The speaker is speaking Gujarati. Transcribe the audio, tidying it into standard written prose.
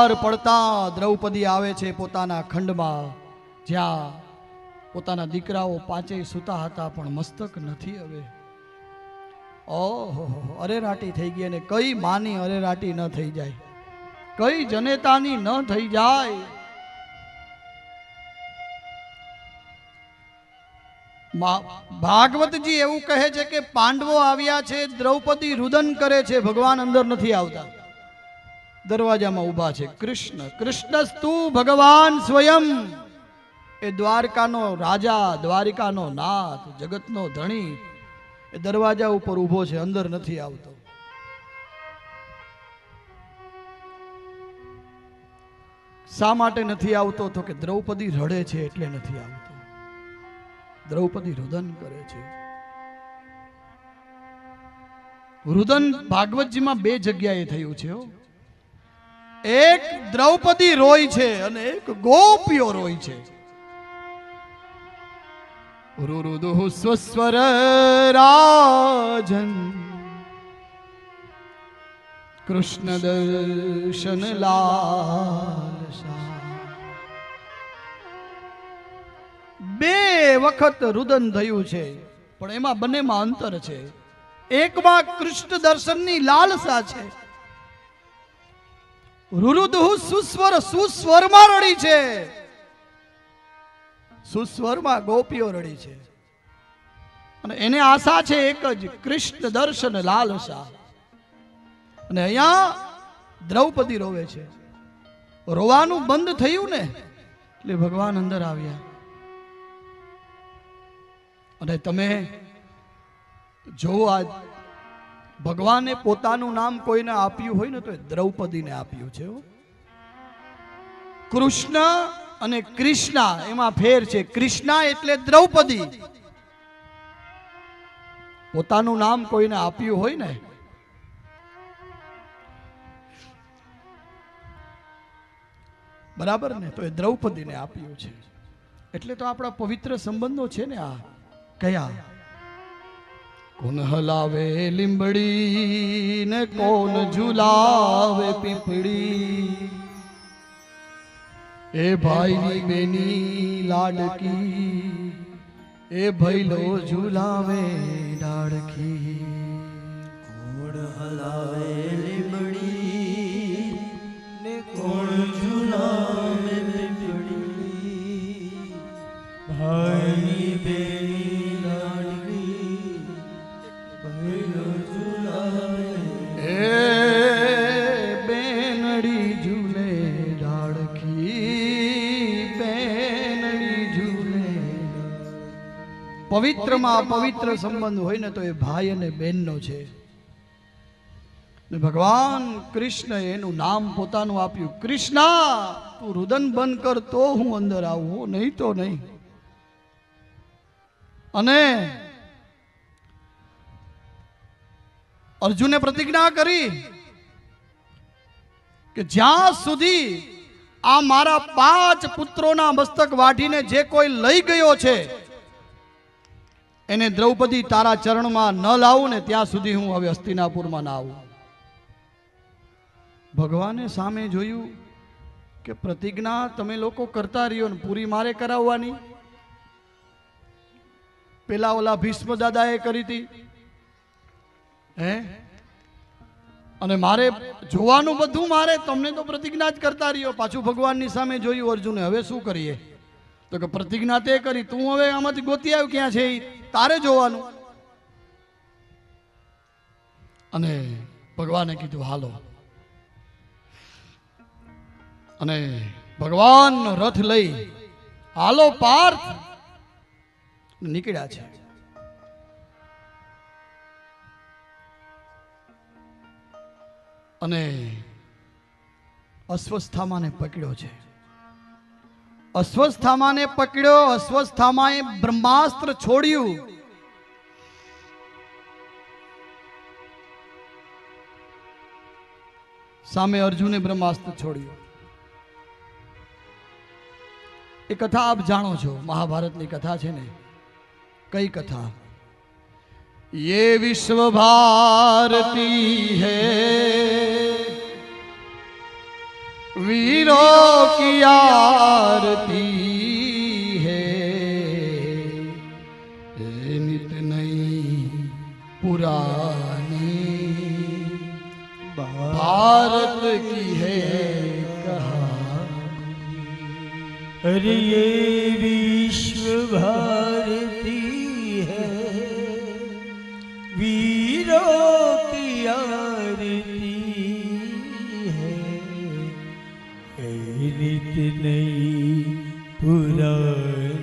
સવાર પડતા દ્રૌપદી આવે છે પોતાના ખંડમાં, જ્યાં પોતાના દીકરાઓ પાંચેય સૂતા હતા, પણ મસ્તક નથી. હવે ઓહો, અરેરાટી થઈ ગઈ. અને કઈ માની અરેરાટી ન થઈ જાય, કઈ જનેતાની ન થઈ જાય. ભાગવતજી એવું કહે છે કે પાંડવો આવ્યા છે, દ્રૌપદી રુદન કરે છે, ભગવાન અંદર નથી આવતા, દરવાજામાં ઊભા છે. કૃષ્ણ કૃષ્ણસ્તુ ભગવાન સ્વયં, એ દ્વારકાનો રાજા, દ્વારિકાનો નાથ, જગતનો ધણી, એ દરવાજા ઉપર ઊભો છે, અંદર નથી આવતો. શા માટે નથી આવતો? તો કે દ્રૌપદી રડે છે એટલે નથી આવતો. દ્રૌપદી રુદન કરે છે. રુદન ભાગવતજીમાં બે જગ્યાએ થયું છે. એક દ્રૌપદી રોય છે અને એક ગોપીઓ રોય છે. રુરુદુઃ સ્વસ્વર રાજન કૃષ્ણ દર્શન લાલસા. બે વખત રુદન થયું છે, પણ એમાં બંનેમાં અંતર છે. એકમાં કૃષ્ણ દર્શનની લાલસા છે. રુરુદુઃ સુસ્વર, સુસ્વરમાં રડી છે, સુસ્વરમાં ગોપીઓ રડી છે. અને એને આશા છે એક જ, કૃષ્ણ દર્શન લાલસા. અને અહીંયા દ્રૌપદી રોવે છે. રોવાનું બંધ થયું ને એટલે ભગવાન અંદર આવ્યા. અને તમે જો આ ભગવાને પોતાનું નામ કોઈને આપ્યું હોય ને તો દ્રૌપદીને આપ્યું છે. કૃષ્ણ અને કૃષ્ણા એમાં ફેર છે. કૃષ્ણા એટલે દ્રૌપદી. પોતાનું નામ કોઈને આપ્યું હોય ને, બરાબર ને, તો એ દ્રૌપદીને આપ્યું છે. એટલે તો આપણા પવિત્ર સંબંધો છે ને. આ કયા? કોણ હલાવે લીંબડી ને કોણ ઝુલાવે પીપળી, એ ભાઈની બેની લાડકી, એ ભૈલો ઝુલાવે ડાળખી. કોણ હલાવે લીંબડી ને કોણ ઝુલાવે પીપળી, ભાઈની બેની લાડકી, ભૈલો ઝુલાવે. એ બેનડી ઝૂલે ડાળખી, બેનડી ઝૂલે. પવિત્રમાં પવિત્ર સંબંધ હોય ને તો એ ભાઈ અને બહેનનો છે. ભગવાન કૃષ્ણ એનું નામ પોતાનું આપ્યું. કૃષ્ણા, તું રુદન બંધ કર તો હું અંદર આવું, નહીં તો નહીં. અને અર્જુને પ્રતિજ્ઞા કરી કે જ્યાં સુધી આ મારા 5 પુત્રોના મસ્તક વાઢીને જે કોઈ લઈ ગયો છે એને દ્રૌપદી તારા ચરણમાં ન લાવું ને ત્યાં સુધી હું હવે હસ્તિનાપુરમાં ના આવું. ભગવાને સામે જોયું કે પ્રતિજ્ઞા તમે લોકો કરતા રહ્યો ને પૂરી મારે કરાવવાની. પેલા ઓલા ભીષ્મ દાદાએ કરી હતી, હે, અને મારે જોવાનું બધું મારે. તમને તો પ્રતિજ્ઞા જ કરતા રહ્યો. પાછું ભગવાનની સામે જોયું અર્જુને, હવે શું કરીએ? તો કે પ્રતિજ્ઞા તે કરી, તું હવે આમાંથી ગોતી આવ્યો ક્યાં છે તારે જોવાનું. અને ભગવાને કીધું હાલો. અને ભગવાનનો રથ લઈ હાલો પાર્થ નીકળ્યા છે. અને અશ્વસ્થામાને પકડ્યો છે. અશ્વસ્થામાને પકડ્યો. અશ્વસ્થામાએ બ્રહ્માસ્ત્ર છોડ્યું. સામે અર્જુને બ્રહ્માસ્ત્ર છોડ્યું. એ કથા આપ જાણો છો, મહાભારતની કથા છે ને. કઈ કથા? ये विश्व भारती है वीरों की आरती है नित नई पुरानी भारत की है कहानी। अरे ये विश्व भारती है वीरों की आरती है नित नई पुरानी।